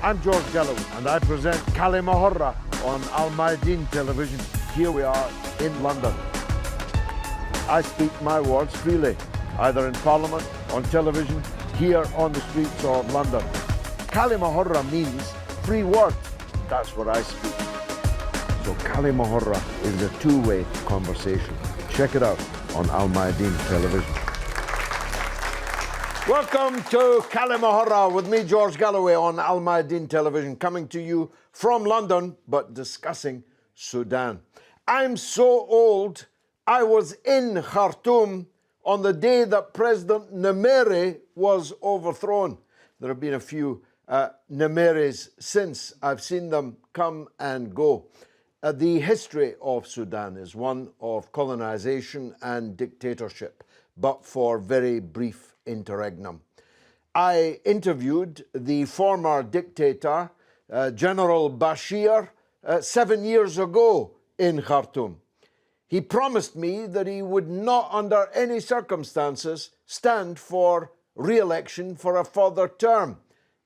I'm George Galloway, and I present Kalima Horra on Al Mayadeen television. Here we are in London. I speak my words freely, either in Parliament, on television, here on the streets of London. Kalima Horra means free word. That's what I speak. So Kalima Horra is a two-way conversation. Check it out on Al Mayadeen television. Welcome to Kalima Horra with me, George Galloway, on Al Mayadeen television, coming to you from London, but discussing Sudan. I'm so old, I was in Khartoum on the day that President Nimere was overthrown. There have been a few Nimeres since. I've seen them come and go. The history of Sudan is one of colonization and dictatorship, but for very brief interregnum. I interviewed the former dictator, General Bashir, 7 years ago in Khartoum. He promised me that he would not, under any circumstances, stand for re-election for a further term.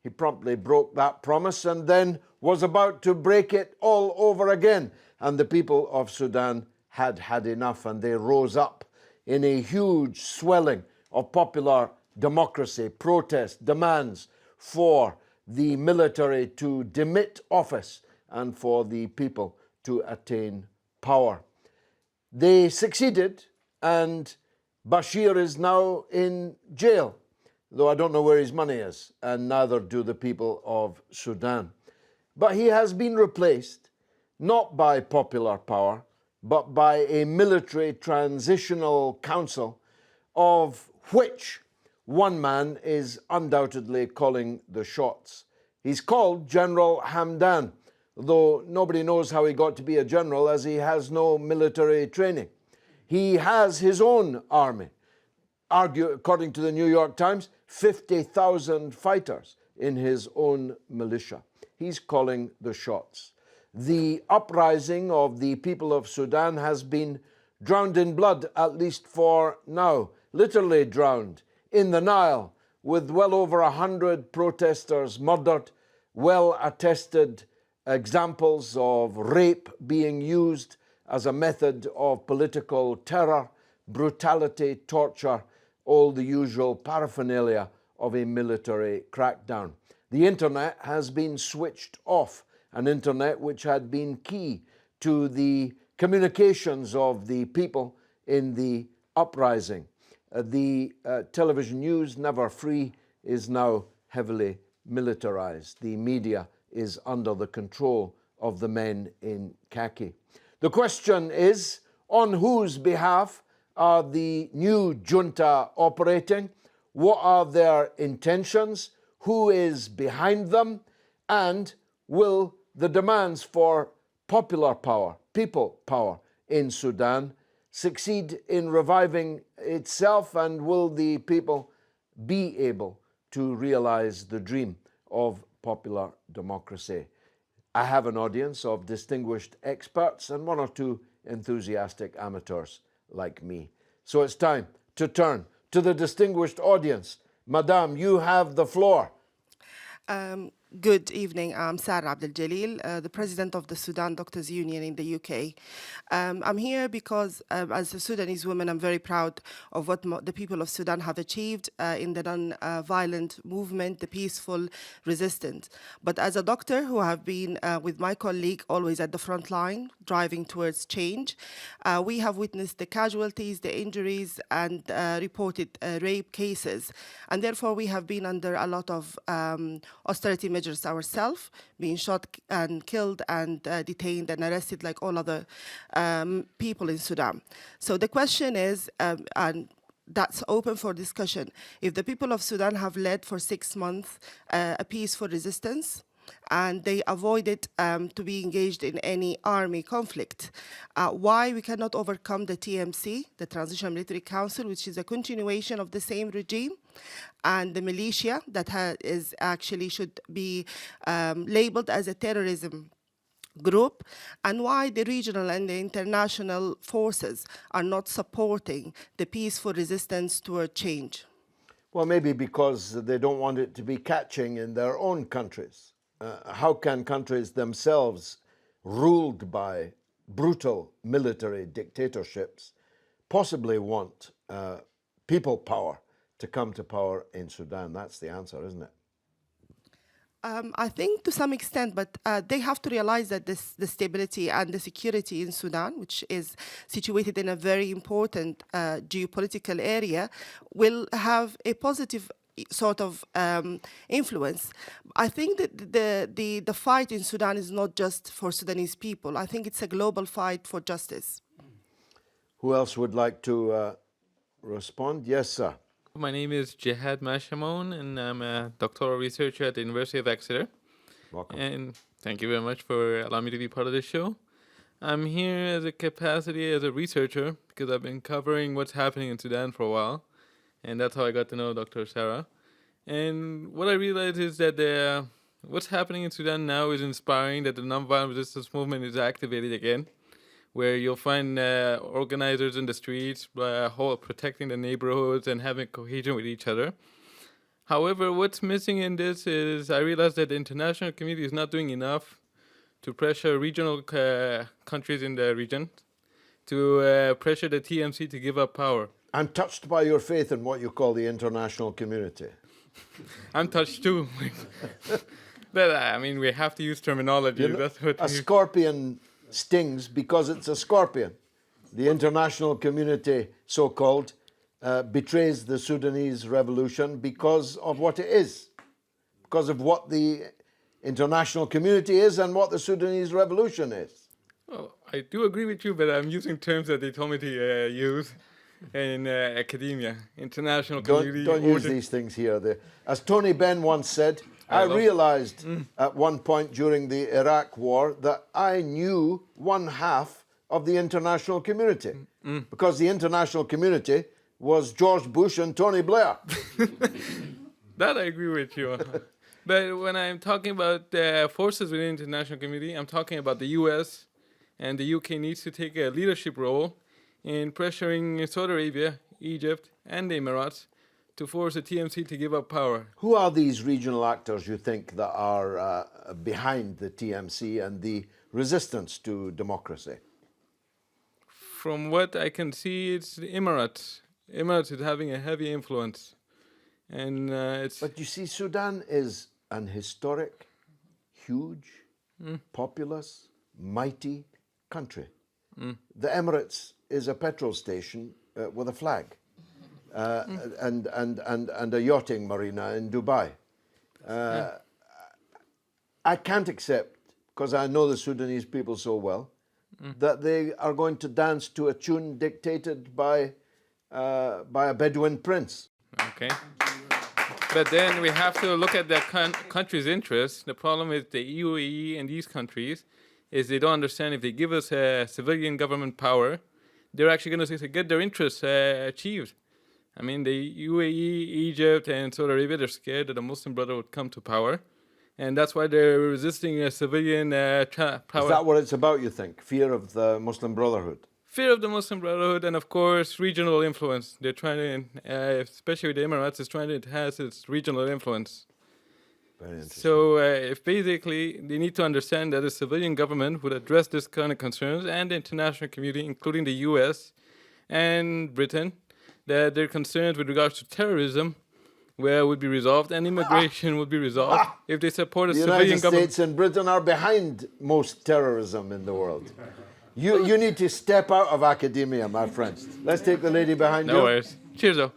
He promptly broke that promise and then was about to break it all over again. And the people of Sudan had had enough, and they rose up in a huge swelling of popular democracy, protest, demands for the military to demit office and for the people to attain power. They succeeded, and Bashir is now in jail, though I don't know where his money is, and neither do the people of Sudan. But he has been replaced, not by popular power, but by a military transitional council, of which one man is undoubtedly calling the shots. He's called General Hamdan, though nobody knows how he got to be a general, as he has no military training. He has his own army. According to the New York Times, 50,000 fighters in his own militia. He's calling the shots. The uprising of the people of Sudan has been drowned in blood, at least for now, literally drowned in the Nile, with well over 100 protesters murdered, well-attested examples of rape being used as a method of political terror, brutality, torture, all the usual paraphernalia of a military crackdown. The internet has been switched off, an internet which had been key to the communications of the people in the uprising. The television news, never free, is now heavily militarized. The media is under the control of the men in khaki. The question is, on whose behalf are the new junta operating? What are their intentions? Who is behind them? And will the demands for popular power, people power in Sudan, succeed in reviving itself, and will the people be able to realize the dream of popular democracy? I have an audience of distinguished experts and one or two enthusiastic amateurs like me. So it's time to turn to the distinguished audience. Madame, you have the floor. Good evening. I'm Sara the President of the Sudan Doctors Union in the UK. I'm here because as a Sudanese woman, I'm very proud of what the people of Sudan have achieved in the non-violent movement, the peaceful resistance. But as a doctor who have been with my colleague always at the front line, driving towards change, we have witnessed the casualties, the injuries, and reported rape cases. And therefore, we have been under a lot of austerity measures ourselves, being shot and killed and detained and arrested like all other people in Sudan. So the question is, and that's open for discussion, if the people of Sudan have led for 6 months a peaceful resistance, and they avoided to be engaged in any army conflict. Why we cannot overcome the TMC, the Transitional Military Council, which is a continuation of the same regime, and the militia that is actually should be labeled as a terrorism group, and why the regional and the international forces are not supporting the peaceful resistance toward change? Well, maybe because they don't want it to be catching in their own countries. how can countries themselves ruled by brutal military dictatorships possibly want people power to come to power in Sudan? That's the answer, isn't it? I think to some extent, but they have to realize that the stability and the security in Sudan, which is situated in a very important geopolitical area, will have a positive sort of influence. I think that the fight in Sudan is not just for Sudanese people. I think it's a global fight for justice. Who else would like to respond? Yes, sir. My name is Jihad Mashamoun, and I'm a doctoral researcher at the University of Exeter. Welcome. And thank you very much for allowing me to be part of this show. I'm here as a capacity as a researcher because I've been covering what's happening in Sudan for a while, and that's how I got to know Dr. Sara. And what I realized is that what's happening in Sudan now is inspiring, that the nonviolent resistance movement is activated again, where you'll find organizers in the streets protecting the neighborhoods and having cohesion with each other. However, what's missing in this is I realized that the international community is not doing enough to pressure regional countries in the region to pressure the TMC to give up power. I'm touched by your faith in what you call the international community. I'm touched too. But I mean, we have to use terminology. That's what a scorpion stings because it's a scorpion. The international community, so-called, betrays the Sudanese revolution because of what it is, because of what the international community is and what the Sudanese revolution is. Well, I do agree with you, but I'm using terms that they told me to use in academia. International community. Don't use these things here. As Tony Benn once said, I realized at one point during the Iraq war that I knew one half of the international community because the international community was George Bush and Tony Blair. That I agree with you. But when I'm talking about forces within the international community, I'm talking about the US, and the UK needs to take a leadership role in pressuring Saudi Arabia, Egypt, and the Emirates to force the TMC to give up power. Who are these regional actors you think that are behind the TMC and the resistance to democracy? From what I can see, it's the Emirates. Emirates is having a heavy influence. And it's... But you see, Sudan is an historic, huge, populous, mighty country. The Emirates is a petrol station with a flag. And a yachting marina in Dubai. I can't accept, because I know the Sudanese people so well, that they are going to dance to a tune dictated by a Bedouin prince. Okay. But then we have to look at the country's interests. The problem with the UAE and these countries is they don't understand if they give us a civilian government power, they're actually going to get their interests achieved. I mean, the UAE, Egypt, and Saudi Arabia, they're scared that the Muslim Brotherhood would come to power. And that's why they're resisting a civilian power. Is that what it's about, you think? Fear of the Muslim Brotherhood? Fear of the Muslim Brotherhood and, of course, regional influence. They're trying to, especially the Emirates, is trying to enhance its regional influence. Very interesting. So if basically they need to understand that a civilian government would address this kind of concerns, and the international community, including the US and Britain, that their concerns with regards to terrorism would be resolved, and immigration would be resolved if they support a civilian government. The United States and Britain are behind most terrorism in the world. You need to step out of academia, my friends. Let's take the lady behind you. No worries. Cheers, though.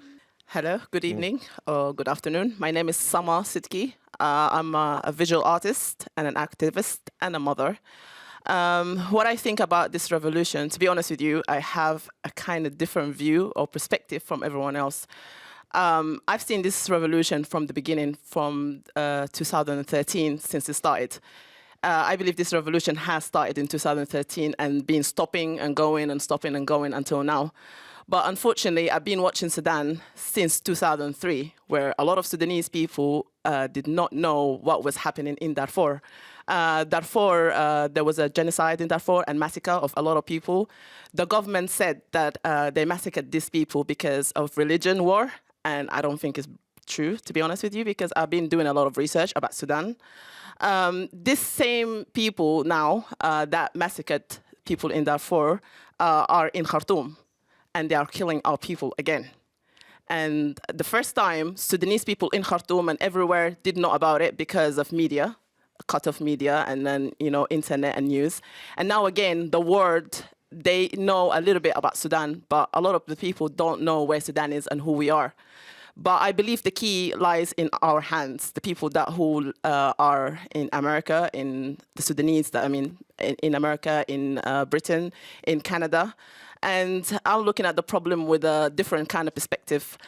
Hello, good evening or good afternoon. My name is Samar Sidika. I'm a visual artist and an activist and a mother. What I think about this revolution, to be honest with you, I have a kind of different view or perspective from everyone else. I've seen this revolution from the beginning, from 2013, since it started. I believe this revolution has started in 2013 and been stopping and going and stopping and going until now. But unfortunately, I've been watching Sudan since 2003, where a lot of Sudanese people did not know what was happening in Darfur. There was a genocide in Darfur and massacre of a lot of people. The government said that they massacred these people because of religion war, and I don't think it's true, to be honest with you, because I've been doing a lot of research about Sudan. These same people now that massacred people in Darfur are in Khartoum, and they are killing our people again. And the first time, Sudanese people in Khartoum and everywhere did know about it because of media, cut-off media, and then, internet and news. And now again, the world, they know a little bit about Sudan, but a lot of the people don't know where Sudan is and who we are. But I believe the key lies in our hands, the people who are in America, in the Sudanese, in America, in Britain, in Canada. And I'm looking at the problem with a different kind of perspective.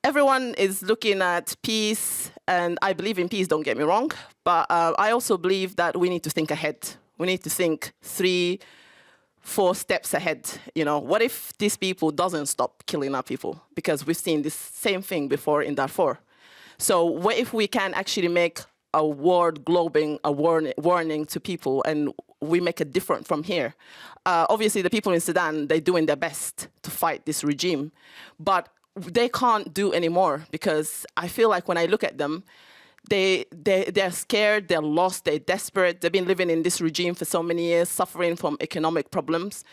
Everyone is looking at peace, and I believe in peace, don't get me wrong, but I also believe that we need to think ahead. We need to think 3-4 steps ahead. What if these people doesn't stop killing our people? Because we've seen this same thing before in Darfur. So what if we can actually make a world globing, a warning to people, and we make it different from here? Obviously, the people in Sudan, they're doing their best to fight this regime, but they can't do anymore, because I feel like when I look at them, they're scared, they're lost, they're desperate. They've been living in this regime for so many years, suffering from economic problems,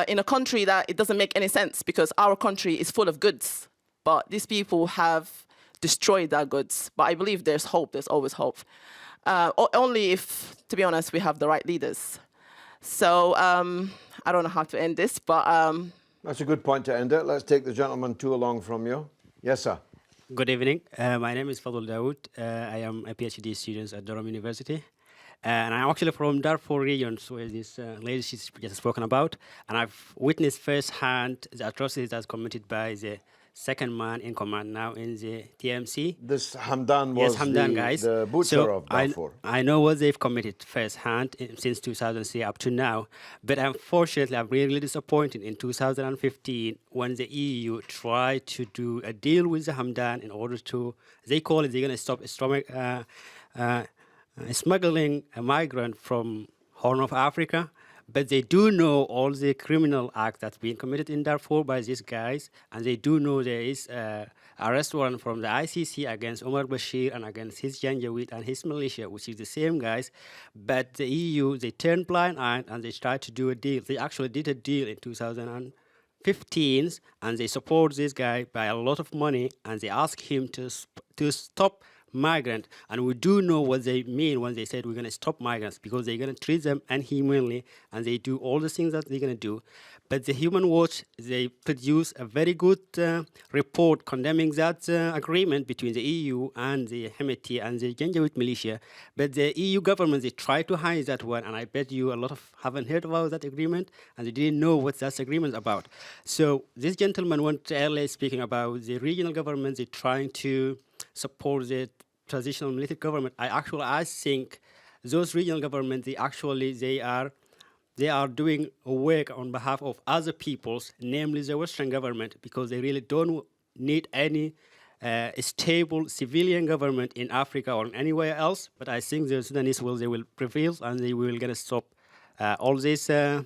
in a country that it doesn't make any sense, because our country is full of goods, but these people have destroyed our goods. But I believe there's hope, there's always hope. Only if, to be honest, we have the right leaders. So I don't know how to end this, but... That's a good point to end it. Let's take the gentleman along from you. Yes, sir. Good evening. My name is Fadul Dawood. I am a PhD student at Durham University. And I'm actually from Darfur region, so as this lady she's just spoken about. And I've witnessed firsthand the atrocities that's committed by the second man in command now in the TMC. This Hamdan was the butcher of Darfur. I know what they've committed firsthand since 2003 up to now, but unfortunately I'm really disappointed in 2015 when the EU tried to do a deal with the Hamdan in order to, they call it, they're going to stop smuggling a migrant from Horn of Africa. But they do know all the criminal acts that's being committed in Darfur by these guys, and they do know there is a arrest warrant from the ICC against Omar Bashir and against his Janjaweed and his militia, which is the same guys. But the EU, they turned blind eye and they tried to do a deal. They actually did a deal in 2015, and they support this guy by a lot of money, and they asked him to stop migrant, and we do know what they mean when they said we're going to stop migrants, because they're going to treat them inhumanely, and they do all the things that they're going to do. But the Human Watch, they produce a very good report condemning that agreement between the EU and the Hemeti and the Janjaweed militia. But the EU government, they try to hide that one, and I bet you a lot of haven't heard about that agreement, and they didn't know what that agreement is about. So this gentleman went earlier speaking about the regional government, they're trying to support the transitional military government. I think those regional governments, they are doing work on behalf of other peoples, namely the Western government, because they really don't need any stable civilian government in Africa or anywhere else. But I think the Sudanese will prevail, and they will gonna stop all this. I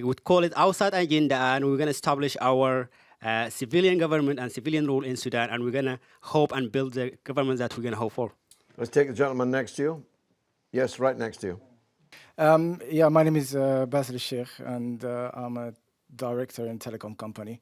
would call it outside agenda, and we're gonna establish our civilian government and civilian rule in Sudan, and we're going to hope and build the government that we're going to hope for. Let's take the gentleman next to you. Yes, right next to you. My name is Basil Sheikh, and I'm a director in a telecom company.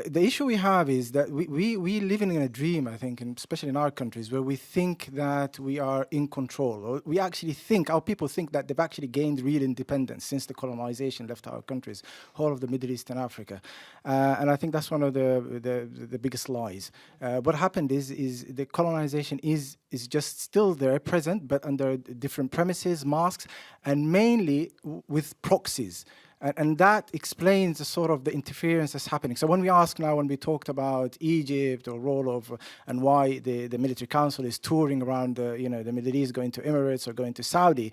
The issue we have is that we living in a dream, I think, and especially in our countries, where we think that we are in control. Or we actually think, our people think that they've actually gained real independence since the colonization left our countries, whole of the Middle East and Africa. And I think that's one of the biggest lies. What happened is the colonization is just still there, present, but under different premises, masks, and mainly with proxies. And that explains the sort of the interference that's happening. So when we talked about Egypt or role of, and why the military council is touring around the Middle East, going to Emirates or going to Saudi,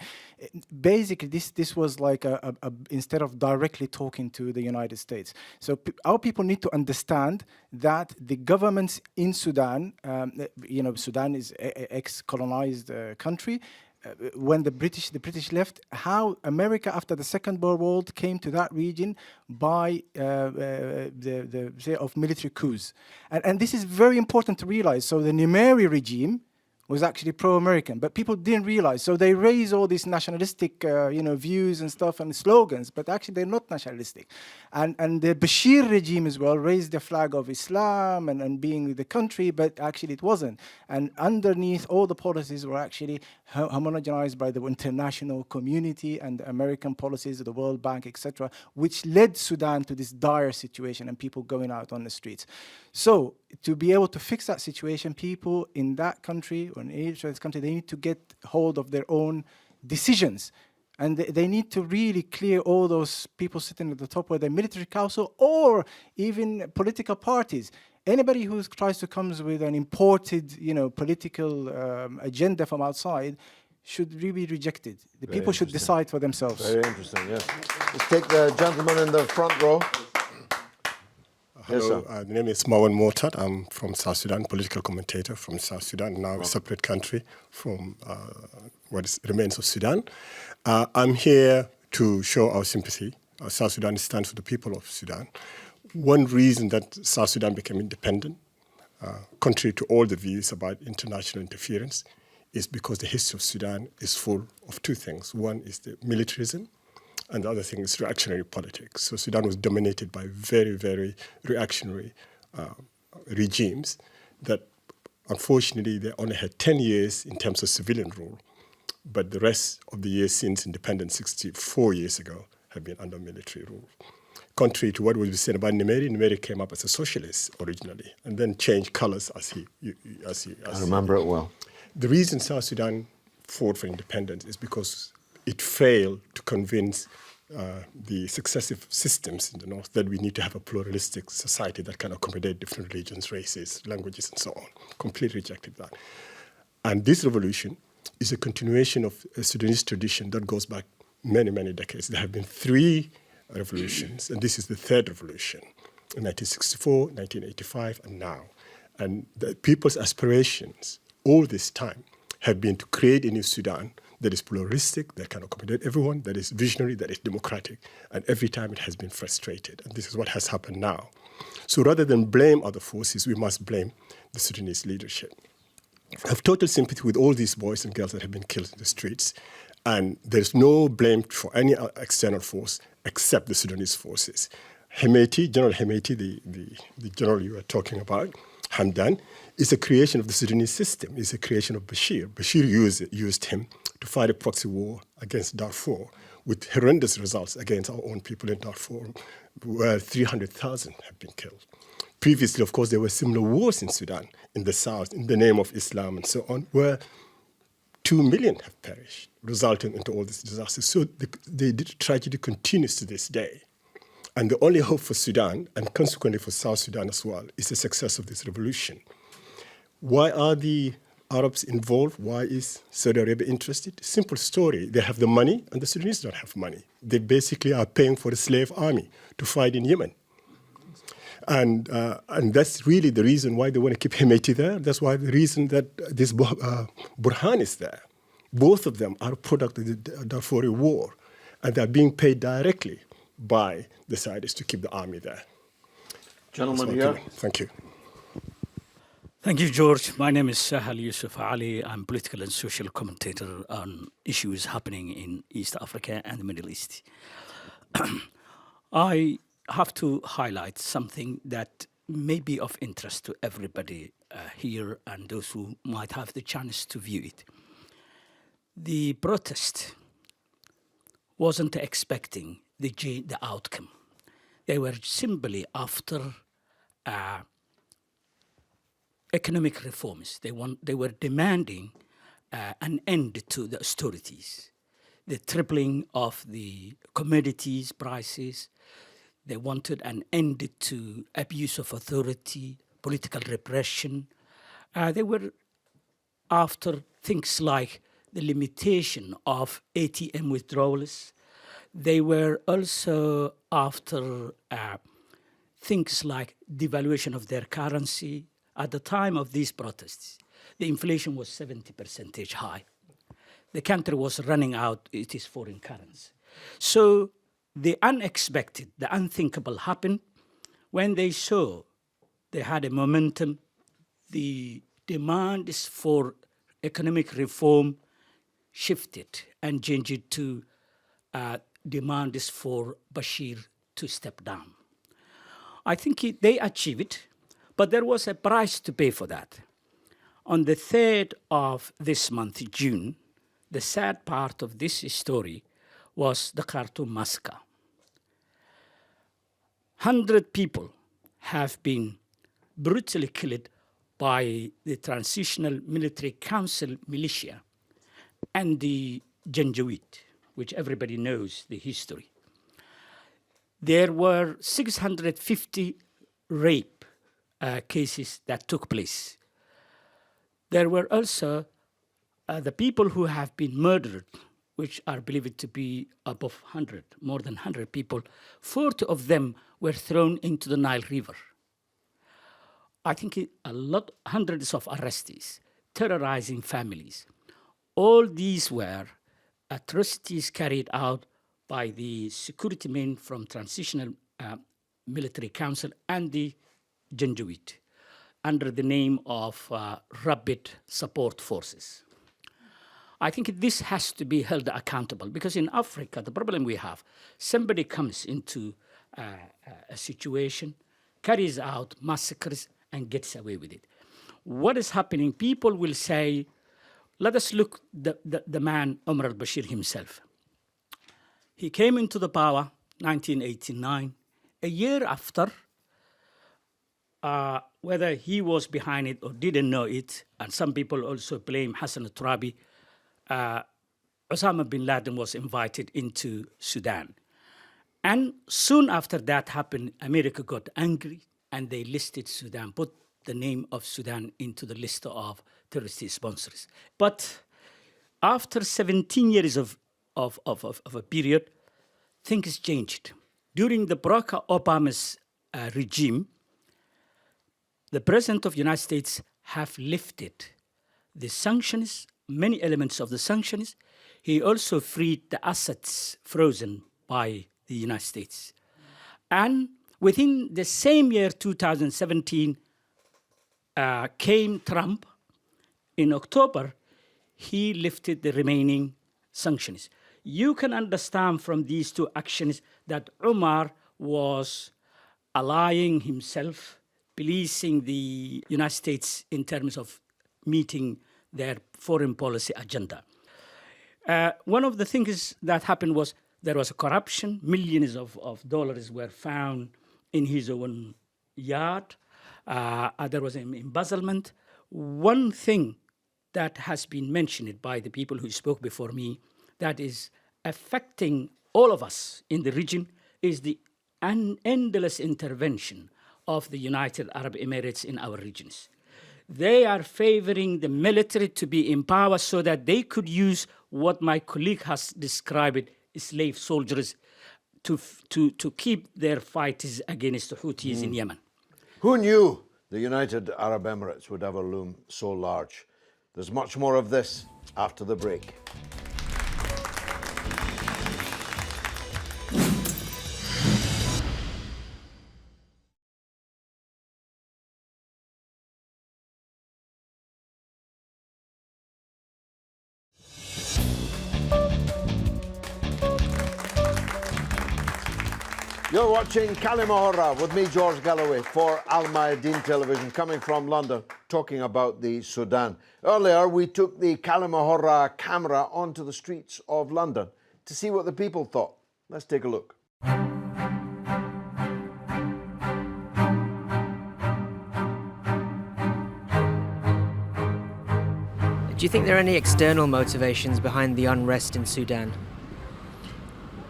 basically this was like a instead of directly talking to the United States. So our people need to understand that the governments in Sudan, Sudan is an ex-colonized country, when the British left, how America after the Second World War came to that region by the say of military coups, and this is very important to realize. So the Numeri regime was actually pro-American, but people didn't realize. So they raise all these nationalistic, views and stuff and slogans, but actually they're not nationalistic. And the Bashir regime as well raised the flag of Islam and being the country, but actually it wasn't. And underneath all the policies were actually homogenized by the international community and the American policies of the World Bank, etc., which led Sudan to this dire situation and people going out on the streets. So to be able to fix that situation, people in that country or in each of this country, they need to get hold of their own decisions. And they need to really clear all those people sitting at the top, whether military council or even political parties. Anybody who tries to come with an imported, political agenda from outside should really be rejected. The people should decide for themselves. Very interesting, yes. Let's take the gentleman in the front row. Hello, my name is Mawan Muortat. I'm from South Sudan, political commentator from South Sudan, now a separate country from what remains of Sudan. I'm here to show our sympathy. South Sudan stands for the people of Sudan. One reason that South Sudan became independent, contrary to all the views about international interference, is because the history of Sudan is full of two things. One is the militarism, and the other thing is reactionary politics. So Sudan was dominated by very, very reactionary regimes that, unfortunately, they only had 10 years in terms of civilian rule, but the rest of the years since independence 64 years ago have been under military rule. Contrary to what was said about Numeri came up as a socialist originally and then changed colors as he I remember it well. The reason South Sudan fought for independence is because it failed to convince the successive systems in the north that we need to have a pluralistic society that can accommodate different religions, races, languages, and so on. Completely rejected that. And this revolution is a continuation of a Sudanese tradition that goes back many, many decades. There have been 3 revolutions, and this is the 3rd revolution, in 1964, 1985, and now. And the people's aspirations all this time have been to create a new Sudan that is pluralistic, that can accommodate everyone, that is visionary, that is democratic. And every time it has been frustrated. And this is what has happened now. So rather than blame other forces, we must blame the Sudanese leadership. I have total sympathy with all these boys and girls that have been killed in the streets. And there's no blame for any external force except the Sudanese forces. Hemeti, General Hemeti, the general you were talking about, Hamdan, is a creation of the Sudanese system. It's a creation of Bashir. Bashir used him to fight a proxy war against Darfur with horrendous results against our own people in Darfur, where 300,000 have been killed. Previously, of course, there were similar wars in Sudan, in the south, in the name of Islam and so on, where 2 million have perished, resulting into all these disasters. So the tragedy continues to this day. And the only hope for Sudan, and consequently for South Sudan as well, is the success of this revolution. Why are the Arabs involved? Why is Saudi Arabia interested? Simple story. They have the money, and the Sudanese don't have money. They basically are paying for a slave army to fight in Yemen. And that's really the reason why they want to keep Hemeti there. That's why the reason that this Burhan is there. Both of them are a product of the Darfur war, and they're being paid directly by the Saudis to keep the army there. Gentlemen here. Thank you. Thank you, George. My name is Sahel Yusuf Ali. I'm political and social commentator on issues happening in East Africa and the Middle East. I have to highlight something that may be of interest to everybody here and those who might have the chance to view it. The protest wasn't expecting the outcome. They were simply after economic reforms. They were demanding an end to the austerities, the tripling of the commodities prices. They wanted an end to abuse of authority, political repression. They were after things like the limitation of ATM withdrawals. They were also after things like devaluation of their currency. At the time of these protests, the inflation was 70% high. the country was running out its foreign currency. So the unexpected, the unthinkable happened when they saw they had a momentum. The demand for economic reform shifted and changed to demand for Bashir to step down. I think they achieved it, but there was a price to pay for that. On the 3rd of this month, June, the sad part of this story was the Khartoum massacre. 100 people have been brutally killed by the Transitional Military Council militia and the Janjaweed, which everybody knows the history. There were 650 rape cases that took place. There were also the people who have been murdered, which are believed to be above 100, more than 100 people. 40 of them were thrown into the Nile River. I think hundreds of arrestees, terrorizing families. All these were atrocities carried out by the security men from Transitional Military Council and the Janjaweed under the name of Rapid Support Forces. I think this has to be held accountable because in Africa, the problem we have, somebody comes into a situation, carries out massacres, and gets away with it. What is happening? People will say, let us look the man, Omar al-Bashir himself. He came into the power 1989, a year after, whether he was behind it or didn't know it, and some people also blame Hassan al-Turabi, Osama bin Laden was invited into Sudan. And soon after that happened, America got angry and they listed Sudan, put the name of Sudan into the list of terrorist sponsors. But after 17 years of a period, things changed. During the Barack Obama's regime, the President of the United States have lifted the sanctions, many elements of the sanctions. He also freed the assets frozen by the United States. And within the same year, 2017, came Trump. In October, he lifted the remaining sanctions. You can understand from these two actions that Omar was allying himself, pleasing the United States in terms of meeting their foreign policy agenda. One of the things that happened was there was a corruption. Millions of dollars were found in his own yard. There was an embezzlement. One thing that has been mentioned by the people who spoke before me that is affecting all of us in the region is the endless intervention of the United Arab Emirates in our regions. They are favoring the military to be in power so that they could use what my colleague has described as slave soldiers to keep their fights against the Houthis in Yemen. Who knew the United Arab Emirates would ever loom so large? There's much more of this after the break. You're watching Kalima Horra with me, George Galloway, for Al Mayadeen Television, coming from London, talking about the Sudan. Earlier, we took the Kalima Horra camera onto the streets of London to see what the people thought. Let's take a look. Do you think there are any external motivations behind the unrest in Sudan?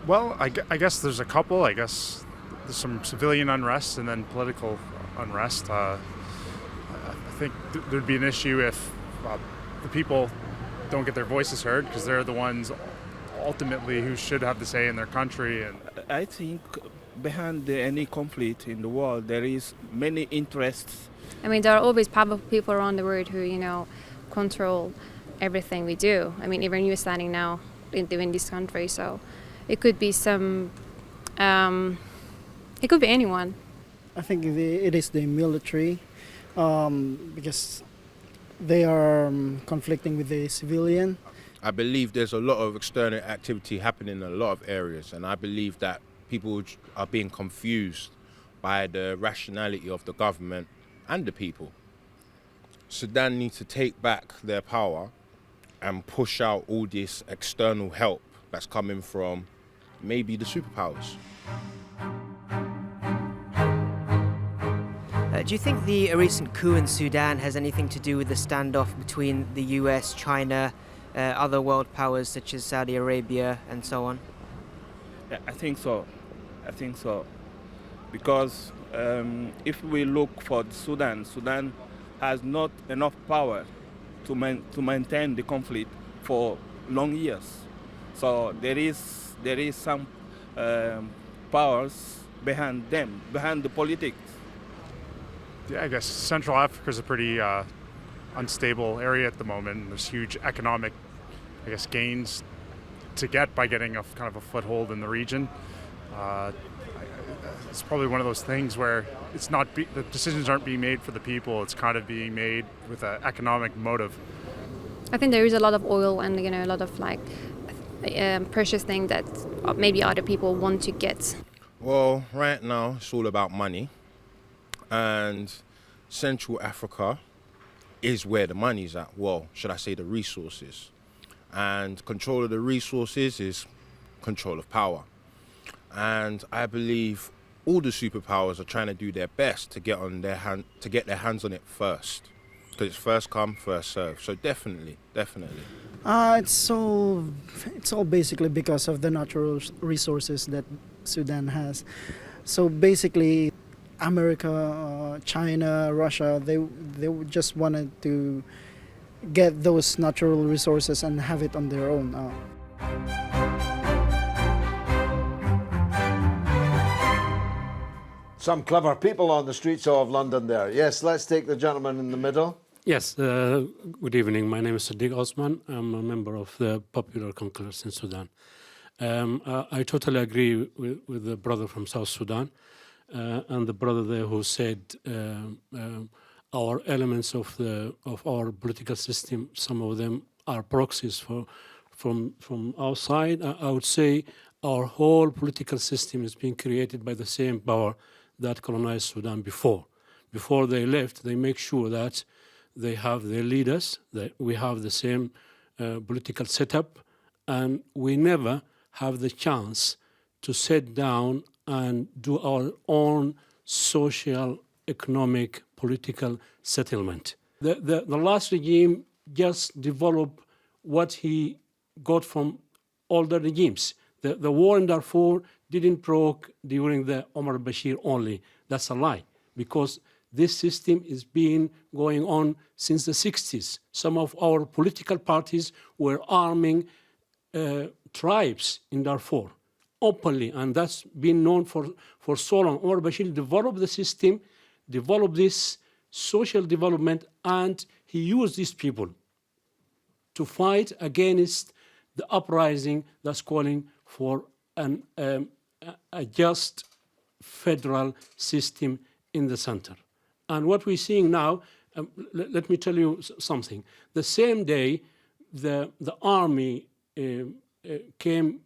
Well, I guess there's a couple. I guess there's some civilian unrest and then political unrest. I think there'd be an issue if the people don't get their voices heard because they're the ones ultimately who should have the say in their country. And I think behind any conflict in the world there is many interests. I mean, there are always powerful people around the world who, control everything we do. I mean, even you're standing now in this country, so it could be it could be anyone. I think it is the military, because they are conflicting with the civilian. I believe there's a lot of external activity happening in a lot of areas, and I believe that people are being confused by the rationality of the government and the people. Sudan needs to take back their power and push out all this external help that's coming from maybe the superpowers. Do you think the recent coup in Sudan has anything to do with the standoff between the US, China, other world powers such as Saudi Arabia and so on? Yeah, I think so. Because if we look for Sudan has not enough power to maintain the conflict for long years. So there is some powers behind them, behind the politics. Yeah, I guess Central Africa is a pretty unstable area at the moment. There's huge economic, gains to get by getting a kind of a foothold in the region. It's probably one of those things where it's not the decisions aren't being made for the people. It's kind of being made with an economic motive. I think there is a lot of oil and a lot of precious things that maybe other people want to get. Well, right now it's all about money, and Central Africa is where the money's at. Well, should I say the resources? And control of the resources is control of power. And I believe all the superpowers are trying to do their best to get their hands on it first, because it's first come, first serve. So definitely. It's all basically because of the natural resources that Sudan has. So basically, America, China, Russia, they just wanted to get those natural resources and have it on their own. Some clever people on the streets of London there. Yes, let's take the gentleman in the middle. Yes, good evening. My name is Sidika Osman. I'm a member of the Popular Congress in Sudan. I totally agree with the brother from South Sudan and the brother there who said our elements of our political system, some of them are proxies from outside. I would say our whole political system is being created by the same power that colonized Sudan before. Before they left, they make sure that they have their leaders, that we have the same political setup, and we never have the chance to sit down and do our own social, economic, political settlement. The last regime just developed what he got from older regimes. The war in Darfur didn't broke during the Omar Bashir only. That's a lie, because this system is being going on since the 60s. Some of our political parties were arming tribes in Darfur openly, and that's been known for so long. Omar Bashir developed the system, developed this social development, and he used these people to fight against the uprising that's calling for a just federal system in the center. And what we're seeing now, let me tell you something. The same day, the army came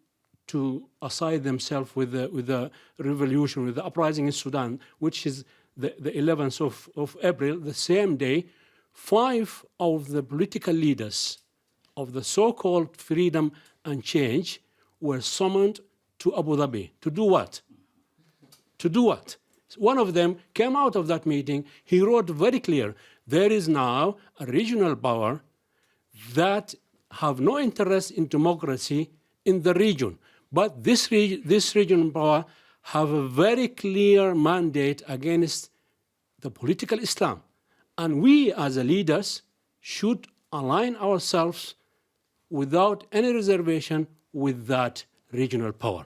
to aside themselves with the revolution, with the uprising in Sudan, which is the 11th of April. The same day, 5 of the political leaders of the so-called freedom and change were summoned to Abu Dhabi. To do what? To do what? One of them came out of that meeting. He wrote very clear, there is now a regional power that have no interest in democracy in the region. But this regional power have a very clear mandate against the political Islam. And we as leaders should align ourselves without any reservation with that regional power.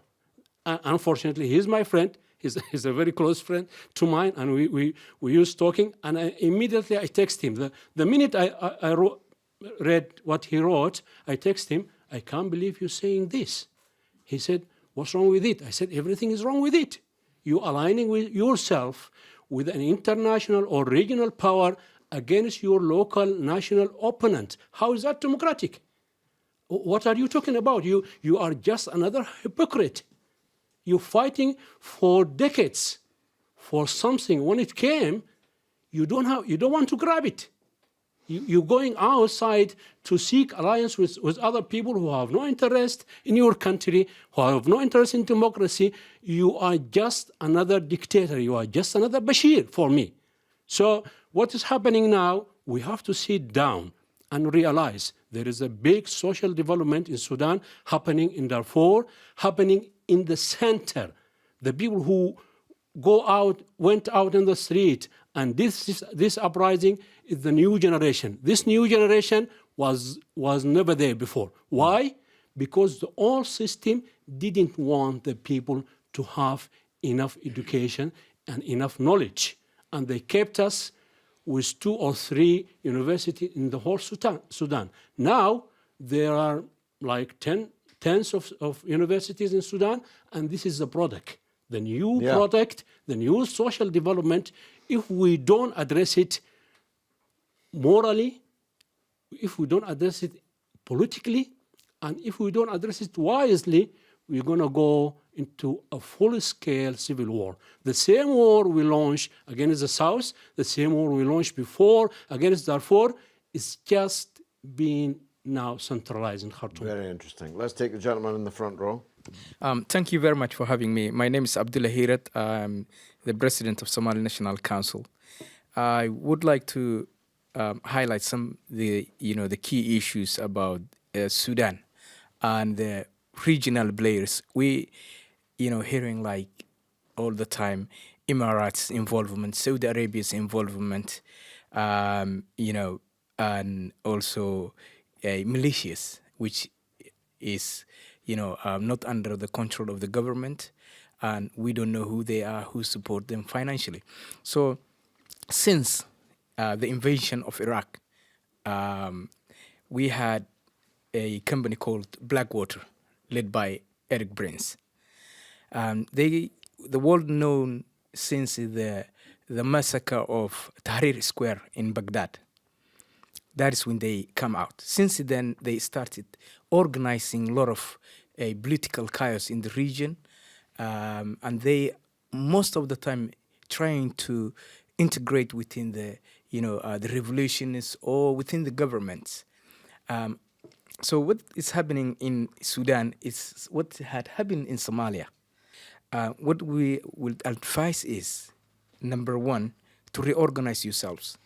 Unfortunately, he's my friend. He's a very close friend to mine, and we used talking, and immediately I text him. The minute I wrote read what he wrote, I text him, I can't believe you're saying this. He said, what's wrong with it? I said, everything is wrong with it. You're aligning with yourself with an international or regional power against your local national opponent. How is that democratic? What are you talking about? You are just another hypocrite. You're fighting for decades for something. When it came, you don't want to grab it. You're going outside to seek alliance with other people who have no interest in your country, who have no interest in democracy. You are just another dictator. You are just another Bashir for me. So what is happening now, we have to sit down and realize there is a big social development in Sudan happening in Darfur, happening in the center. The people who went out in the street, and this uprising is the new generation. This new generation was never there before. Why? Because the old system didn't want the people to have enough education and enough knowledge. And they kept us with 2 or 3 universities in the whole Sudan. Now, there are like tens of universities in Sudan, and this is the product. The new product, the new social development, if we don't address it morally, if we don't address it politically, and if we don't address it wisely, we're going to go into a full-scale civil war. The same war we launched against the South, the same war we launched before against Darfur, is just being now centralized in Khartoum. Very interesting. Let's take the gentleman in the front row. Thank you very much for having me. My name is Abdullah Hirat. I'm the president of Somali National Council. I would like to highlight some the key issues about Sudan and the regional players. We, hearing like all the time Emirates involvement, Saudi Arabia's involvement, and also militias, which is not under the control of the government, and we don't know who they are, who support them financially. So since the invasion of Iraq, we had a company called Blackwater, led by Eric Prince. The world known since the massacre of Tahrir Square in Baghdad. That is when they come out. Since then, they started organizing a lot of political chaos in the region, and they most of the time trying to integrate within the revolutionists or within the governments. So what is happening in Sudan is what had happened in Somalia. What we would advise is, number one, to reorganize yourselves.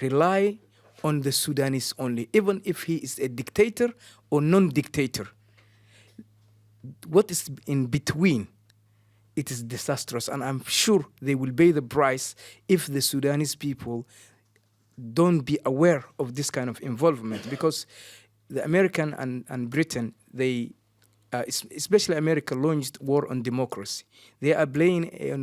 Rely on the Sudanese only, even if he is a dictator or non-dictator. What is in between, it is disastrous, and I'm sure they will pay the price if the Sudanese people don't be aware of this kind of involvement, because the American and Britain, they, especially America, launched war on democracy. They are playing a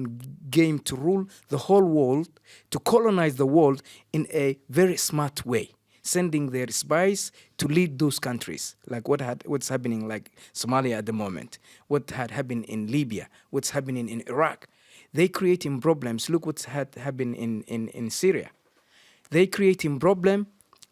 game to rule the whole world, to colonize the world in a very smart way, sending their spies to lead those countries, like what's happening like Somalia at the moment, what had happened in Libya, what's happening in Iraq. They creating problems. Look what's had happened in Syria. They creating problem,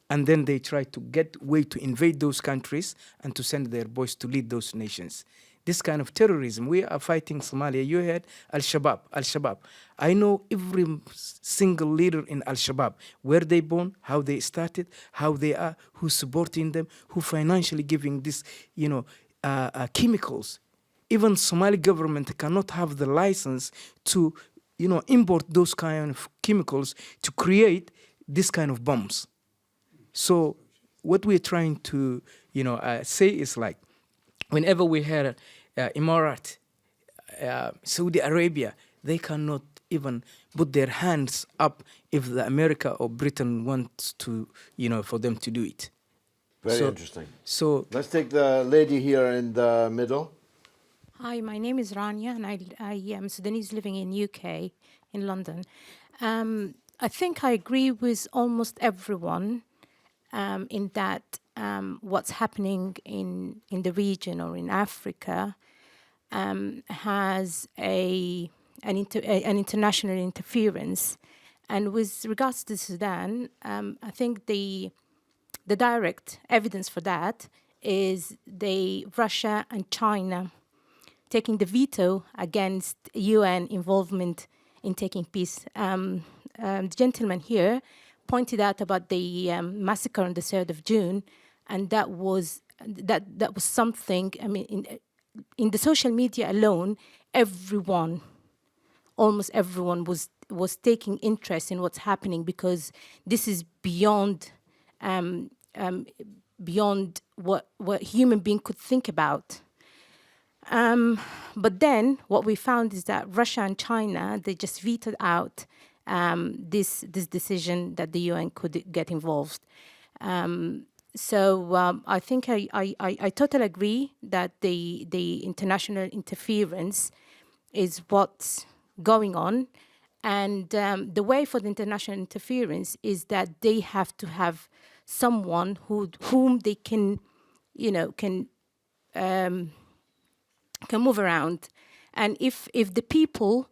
and then they try to get way to invade those countries and to send their boys to lead those nations. This kind of terrorism, we are fighting Somalia. You heard Al-Shabaab. I know every single leader in Al-Shabaab, where they born, how they started, how they are, who's supporting them, who financially giving this, chemicals. Even Somali government cannot have the license to, import those kind of chemicals to create this kind of bombs. So what we're trying to, say is like, whenever we hear Emirates, Saudi Arabia, they cannot even put their hands up if the America or Britain wants to, for them to do it. Very interesting. So let's take the lady here in the middle. Hi, my name is Rania, and I am Sudanese living in UK, in London. I think I agree with almost everyone. in that what's happening in the region or in Africa has an international interference. And with regards to Sudan, I think the direct evidence for that is Russia and China taking the veto against UN involvement in taking peace. The gentleman here pointed out about the massacre on the 3rd of June, and that was something. I mean, in the social media alone, almost everyone was taking interest in what's happening, because this is beyond what human being could think about. But then what we found is that Russia and China, they just vetoed out this decision that the UN could get involved. So I think I totally agree that the international interference is what's going on. And the way for the international interference is that they have to have someone whom they can move around. And if the people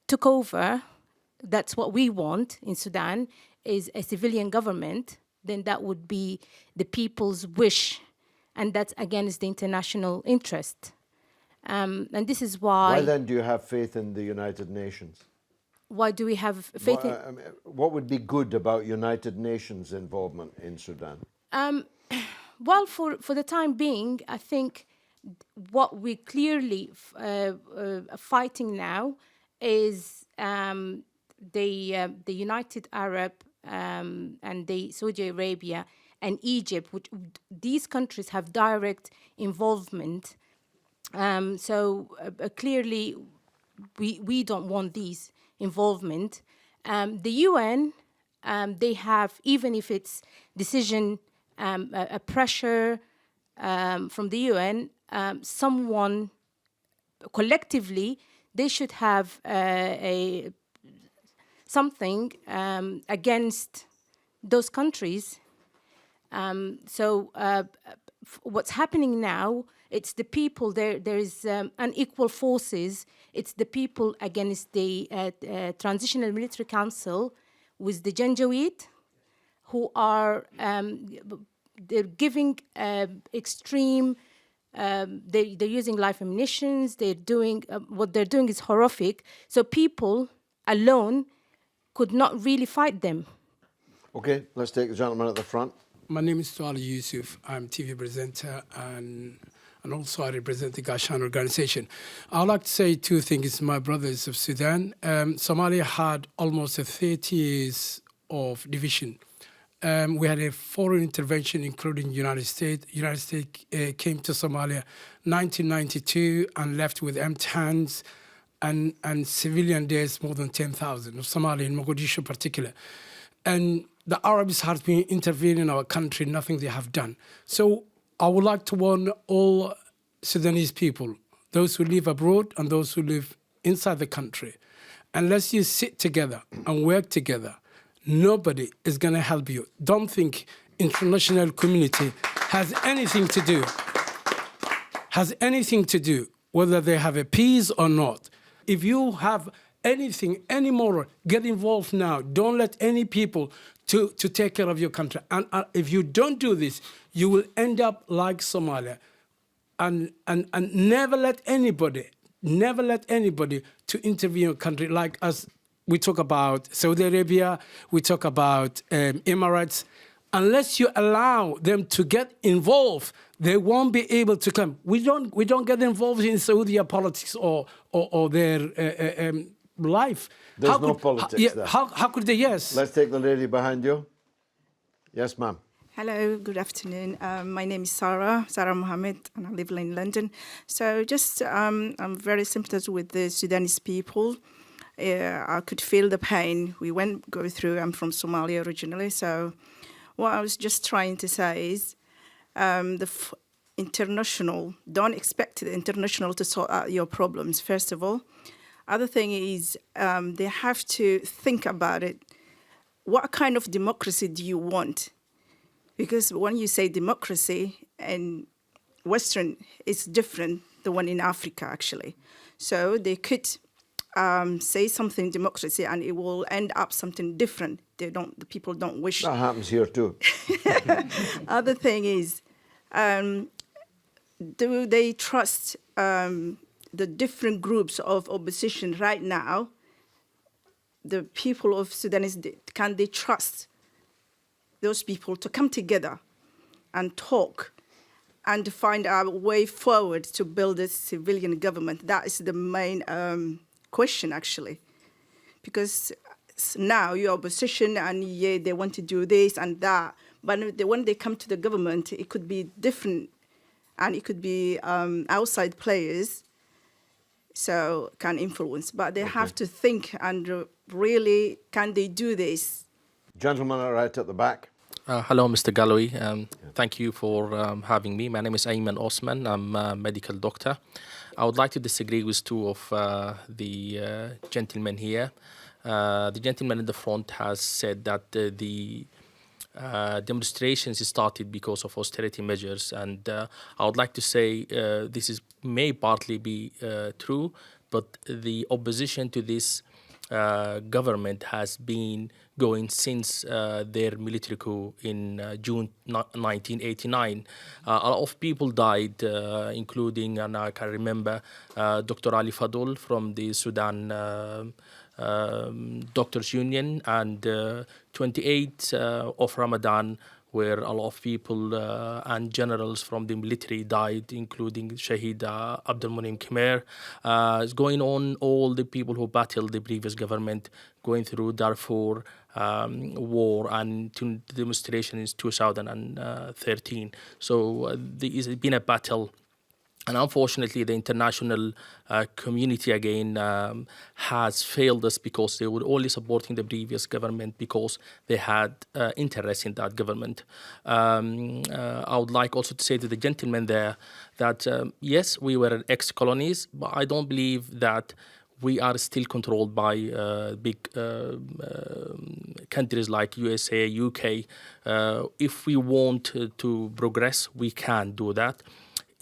took over, that's what we want in Sudan, is a civilian government, then that would be the people's wish. And that's against the international interest. And this is why... Why then do you have faith in the United Nations? Why do we have faith in... What would be good about United Nations involvement in Sudan? Well, for the time being, I think what we clearly fighting now is the United Arab and the Saudi Arabia and Egypt, which these countries have direct involvement. So clearly, we don't want these involvement. The UN, they have, even if it's decision, a pressure from the UN, someone collectively, they should have something against those countries. So what's happening now, it's the people, there is unequal forces. It's the people against the Transitional Military Council with the Janjaweed, who are, they're giving extreme, they're using live ammunitions, they're doing, what they're doing is horrific. So people alone could not really fight them. Okay, let's take the gentleman at the front. My name is Tuali Yusuf. I'm TV presenter and also I represent the Gasshaaan organization. I'd like to say two things, my brothers of Sudan. Somalia had almost 30 years of division. We had a foreign intervention, including the United States. The United States came to Somalia 1992 and left with empty hands and civilian deaths more than 10,000 of Somalia, in Mogadishu in particular. And the Arabs have been intervening in our country, nothing they have done. So I would like to warn all Sudanese people, those who live abroad and those who live inside the country, unless you sit together and work together, nobody is going to help you. Don't think international community has anything to do whether they have a peace or not. If you have anything anymore, get involved now. Don't let any people to take care of your country. And if you don't do this, you will end up like Somalia. And never let anybody to intervene in your country. Like as we talk about Saudi Arabia, we talk about Emirates. Unless you allow them to get involved, they won't be able to come. We don't get involved in Saudi politics or their life. There's no politics there. How could they? Yes. Let's take the lady behind you. Yes, ma'am. Hello, good afternoon. My name is Sara Mohamed, and I live in London. So just, I'm very sympathetic with the Sudanese people. I could feel the pain we go through. I'm from Somalia originally, so what I was just trying to say is international, don't expect the international to sort out your problems, first of all. Other thing is they have to think about it. What kind of democracy do you want? Because when you say democracy in Western, it's different, the one in Africa, actually. So they could say something democracy and it will end up something different. The people don't wish. That happens here too. Other thing is, do they trust the different groups of opposition right now? The people of Sudan, can they trust those people to come together and talk and find a way forward to build a civilian government? That is the main question, actually. Because now you're opposition and yeah, they want to do this and that. But when they come to the government, it could be different and it could be outside players, so can influence. But they have to think and really, can they do this? Gentleman right at the back. Hello, Mr. Galloway. Thank you for having me. My name is Ayman Osman. I'm a medical doctor. I would like to disagree with two of the gentlemen here. The gentleman in the front has said that the demonstrations started because of austerity measures, and I would like to say this may partly be true, but the opposition to this government has been going since their military coup in June 1989. A lot of people died, including, and I can remember, Dr. Ali Fadul from the Sudan Doctors Union, and 28th of Ramadan, where a lot of people and generals from the military died, including Shahid Abdul Munim Khmer. It's going on, all the people who battled the previous government, going through Darfur war and to demonstration in 2013. So there's been a battle. And unfortunately, the international community again has failed us because they were only supporting the previous government because they had interest in that government. I would like also to say to the gentleman there that, yes, we were ex-colonies, but I don't believe that we are still controlled by big countries like USA, UK. If we want to progress, we can do that.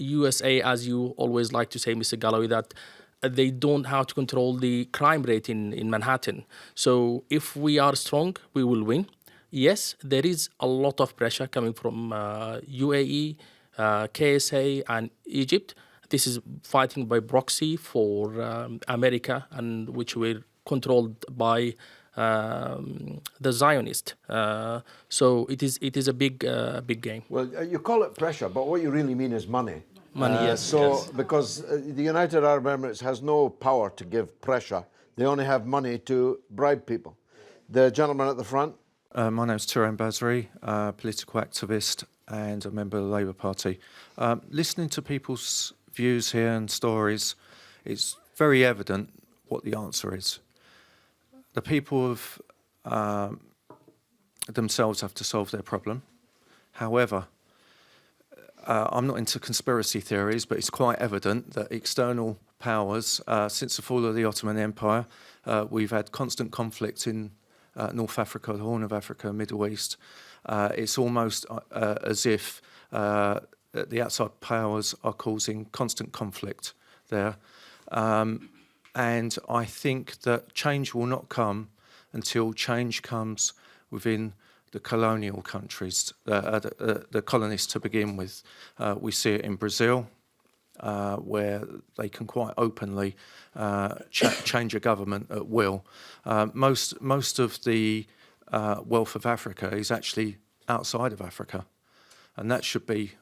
USA, as you always like to say, Mr. Galloway, that they don't have to control the crime rate in Manhattan. So if we are strong, we will win. Yes, there is a lot of pressure coming from UAE, KSA, and Egypt. This is fighting by proxy for America, and which were controlled by the Zionist. So it is a big game. Well, you call it pressure, but what you really mean is money. Money, yes. So yes. because the United Arab Emirates has no power to give pressure, they only have money to bribe people. The gentleman at the front. My name's Durham, political activist and a member of the Labour Party. Listening to people's views here and stories, it's very evident what the answer is. The people of themselves have to solve their problem. However, I'm not into conspiracy theories, but it's quite evident that external powers, since the fall of the Ottoman Empire, we've had constant conflict in North Africa, the Horn of Africa, Middle East. It's almost as if the outside powers are causing constant conflict there. And I think that change will not come until change comes within the colonial countries, the colonists to begin with. We see it in Brazil, where they can quite openly change a government at will. Most of the wealth of Africa is actually outside of Africa, and that should be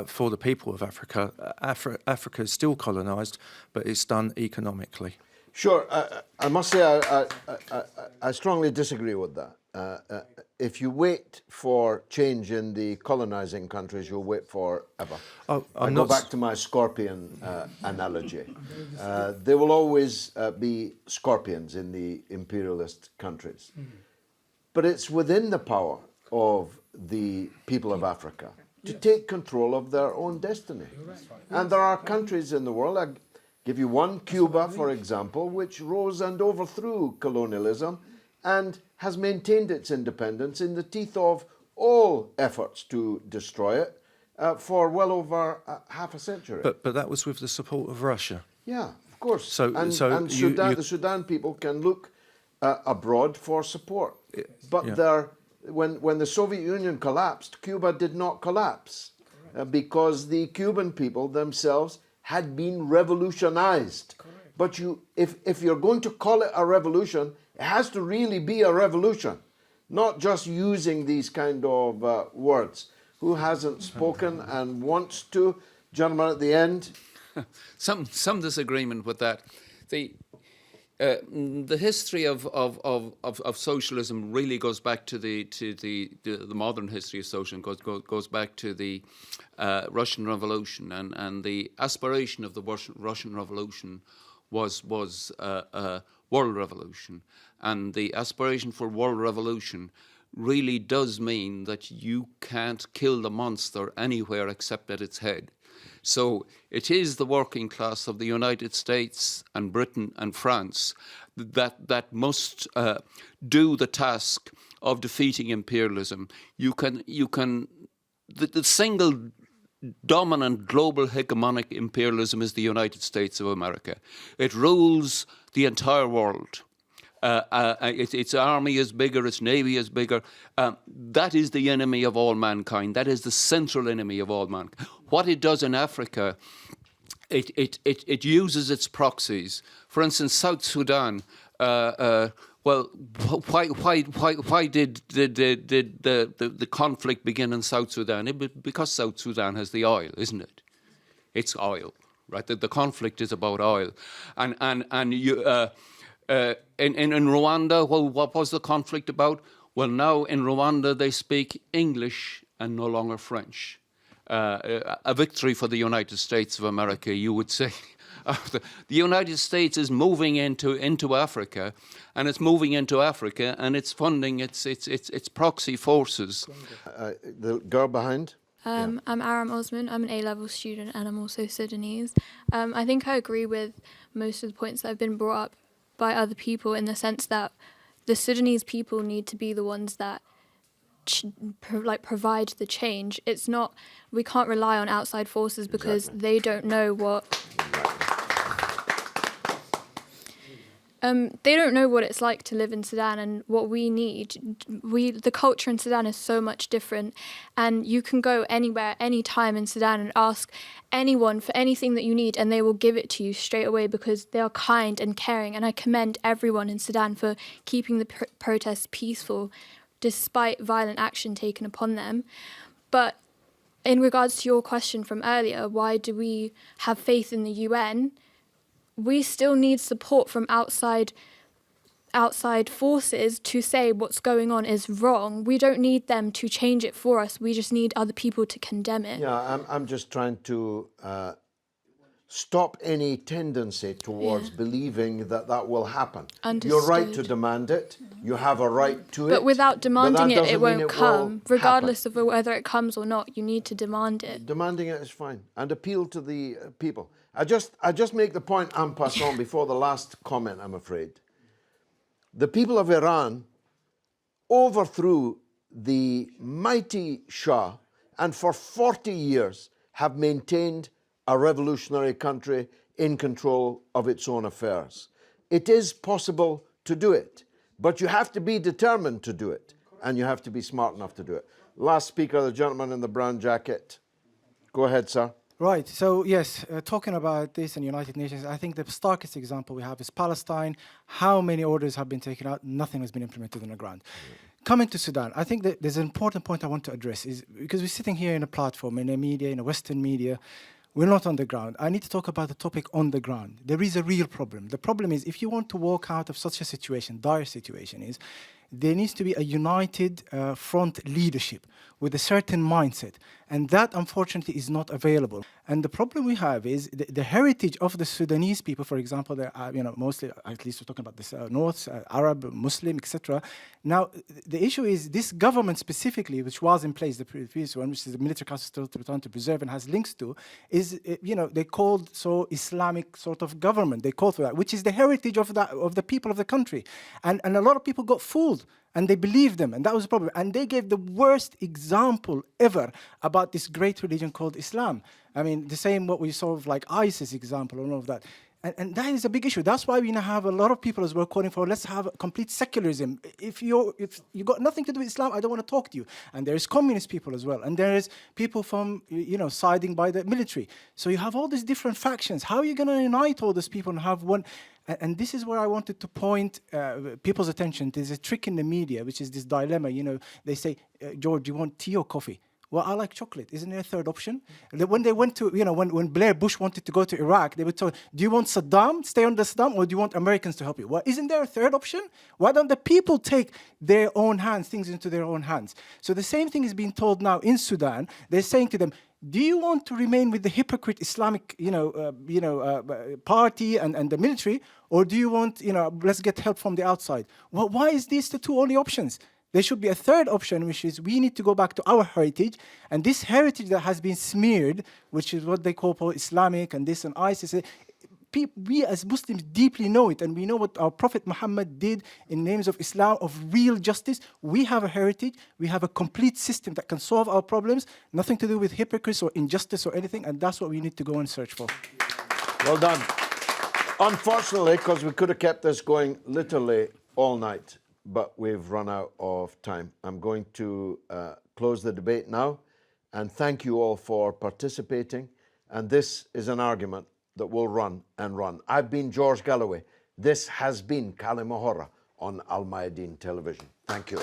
for the people of Africa. Africa is still colonised, but it's done economically. Sure, I must say I strongly disagree with that. If you wait for change in the colonising countries, you'll wait forever. I go back to my scorpion analogy. There will always be scorpions in the imperialist countries. But it's within the power of the people of Africa to take control of their own destiny. And there are countries in the world, I'll give you one, Cuba, for example, which rose and overthrew colonialism and has maintained its independence in the teeth of all efforts to destroy it for well over half a century. But that was with the support of Russia. Yeah, of course. So Sudan, the Sudan people can look abroad for support. But when the Soviet Union collapsed, Cuba did not collapse because the Cuban people themselves had been revolutionized. But if you're going to call it a revolution, it has to really be a revolution, not just using these kind of words. Who hasn't spoken and wants to? Gentleman at the end. Some disagreement with that. The history of socialism really goes back to the modern history of socialism. Goes back to the Russian Revolution, and the aspiration of the Russian Revolution was a world revolution, and the aspiration for world revolution really does mean that you can't kill the monster anywhere except at its head. So it is the working class of the United States and Britain and France that must do the task of defeating imperialism. The single dominant global hegemonic imperialism is the United States of America. It rules the entire world. Its army is bigger, its navy is bigger. That is the enemy of all mankind. That is the central enemy of all mankind. What it does in Africa, it uses its proxies. For instance, South Sudan. Why did the conflict begin in South Sudan? Because South Sudan has the oil, isn't it? It's oil, right? The conflict is about oil, and you. In Rwanda, well, what was the conflict about? Well, now in Rwanda they speak English and no longer French. A victory for the United States of America, you would say. The United States is moving into Africa, and it's moving into Africa, and it's funding its proxy forces. The girl behind. I'm Aram Osman. I'm an A-level student, and I'm also Sudanese. I think I agree with most of the points that have been brought up by other people, in the sense that the Sudanese people need to be the ones that provide the change. It's not, we can't rely on outside forces because they don't know what they don't know what it's like to live in Sudan and what we need. The culture in Sudan is so much different, and you can go anywhere, anytime in Sudan and ask anyone for anything that you need, and they will give it to you straight away because they are kind and caring. And I commend everyone in Sudan for keeping the protests peaceful, despite violent action taken upon them. But in regards to your question from earlier, why do we have faith in the UN? We still need support from outside forces to say what's going on is wrong. We don't need them to change it for us. We just need other people to condemn it. Yeah, I'm just trying to stop any tendency towards believing that will happen. Understood. You're right to demand it. You have a right to it. But without demanding it, it won't come. Regardless happen. of whether it comes or not, you need to demand it. Demanding it is fine. And appeal to the people. I just make the point en passant before the last comment, I'm afraid. The people of Iran overthrew the mighty Shah, and for 40 years have maintained a revolutionary country in control of its own affairs. It is possible to do it, but you have to be determined to do it, and you have to be smart enough to do it. Last speaker, the gentleman in the brown jacket. Go ahead, sir. Right. So, yes, talking about this in United Nations, I think the starkest example we have is Palestine. How many orders have been taken out? Nothing has been implemented on the ground. Coming to Sudan, I think that there's an important point I want to address, is because we're sitting here in a platform, in a media, in a Western media, we're not on the ground. I need to talk about the topic on the ground. There is a real problem. The problem is, if you want to walk out of such a situation, dire situation, is there needs to be a united front leadership with a certain mindset. And that, unfortunately, is not available. And the problem we have is the heritage of the Sudanese people, for example, mostly, at least we're talking about this North, Arab, Muslim, etc. Now, the issue is this government specifically, which was in place, the previous one, which is the military council still trying to preserve and has links to, is, they called so Islamic sort of government. They call for that, which is the heritage of the people of the country. And a lot of people got fooled. And they believed them, and that was the problem. And they gave the worst example ever about this great religion called Islam. I mean, the same what we saw of like ISIS example and all of that. And that is a big issue. That's why we now have a lot of people as well calling for, let's have complete secularism. If you got nothing to do with Islam, I don't want to talk to you. And there is communist people as well. And there is people from, siding by the military. So you have all these different factions. How are you going to unite all these people and have one? And this is where I wanted to point people's attention. There's a trick in the media, which is this dilemma. They say, George, do you want tea or coffee? Well, I like chocolate. Isn't there a third option? When they went to, when Blair Bush wanted to go to Iraq, they were told, do you want Saddam, stay under Saddam, or do you want Americans to help you? Well, isn't there a third option? Why don't the people take their own hands, things into their own hands? So the same thing is being told now in Sudan. They're saying to them, do you want to remain with the hypocrite Islamic, party and the military, or do you want, let's get help from the outside? Well, why is these the two only options? There should be a third option, which is we need to go back to our heritage, and this heritage that has been smeared, which is what they call Islamic and this and ISIS. We as Muslims deeply know it, and we know what our Prophet Muhammad did in names of Islam, of real justice. We have a heritage, we have a complete system that can solve our problems, nothing to do with hypocrisy or injustice or anything, and that's what we need to go and search for. Well done. Unfortunately, because we could have kept this going literally all night, but we've run out of time. I'm going to close the debate now, and thank you all for participating. And this is an argument that will run and run. I've been George Galloway. This has been Kalima Horra on Al Mayadeen Television. Thank you.